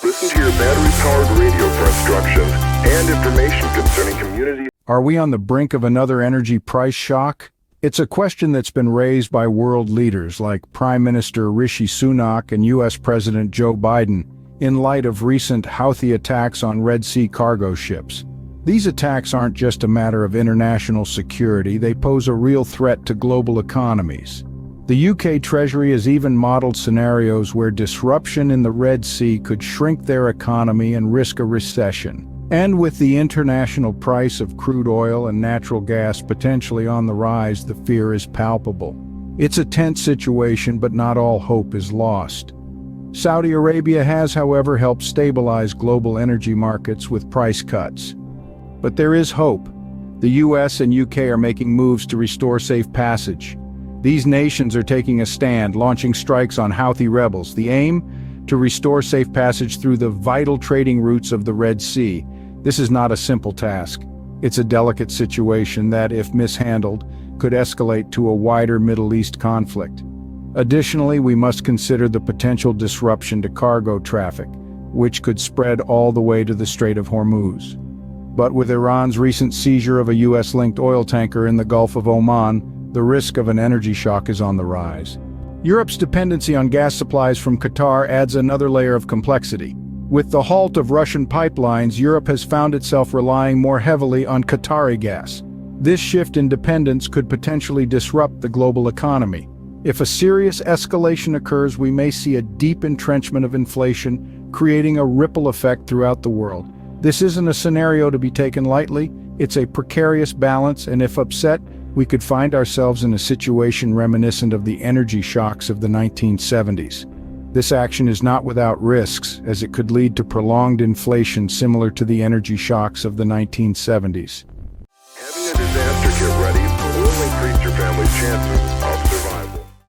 Listen to your battery-powered radio for instructions and information concerning community. Are we on the brink of another energy price shock? It's a question that's been raised by world leaders like Prime Minister Rishi Sunak and U.S. President Joe Biden in light of recent Houthi attacks on Red Sea cargo ships. These attacks aren't just a matter of international security, they pose a real threat to global economies. The UK Treasury has even modeled scenarios where disruption in the Red Sea could shrink their economy and risk a recession. And with the international price of crude oil and natural gas potentially on the rise, the fear is palpable. It's a tense situation, but not all hope is lost. Saudi Arabia has, however, helped stabilize global energy markets with price cuts. But there is hope. The US and UK are making moves to restore safe passage. These nations are taking a stand, launching strikes on Houthi rebels. The aim? To restore safe passage through the vital trading routes of the Red Sea. This is not a simple task. It's a delicate situation that, if mishandled, could escalate to a wider Middle East conflict. Additionally, we must consider the potential disruption to cargo traffic, which could spread all the way to the Strait of Hormuz. But with Iran's recent seizure of a US-linked oil tanker in the Gulf of Oman, the risk of an energy shock is on the rise. Europe's dependency on gas supplies from Qatar adds another layer of complexity. With the halt of Russian pipelines, Europe has found itself relying more heavily on Qatari gas. This shift in dependence could potentially disrupt the global economy. If a serious escalation occurs, we may see a deep entrenchment of inflation, creating a ripple effect throughout the world. This isn't a scenario to be taken lightly, it's a precarious balance, and if upset, we could find ourselves in a situation reminiscent of the energy shocks of the 1970s. This action is not without risks, as it could lead to prolonged inflation similar to the energy shocks of the 1970s. Having a disaster kit ready for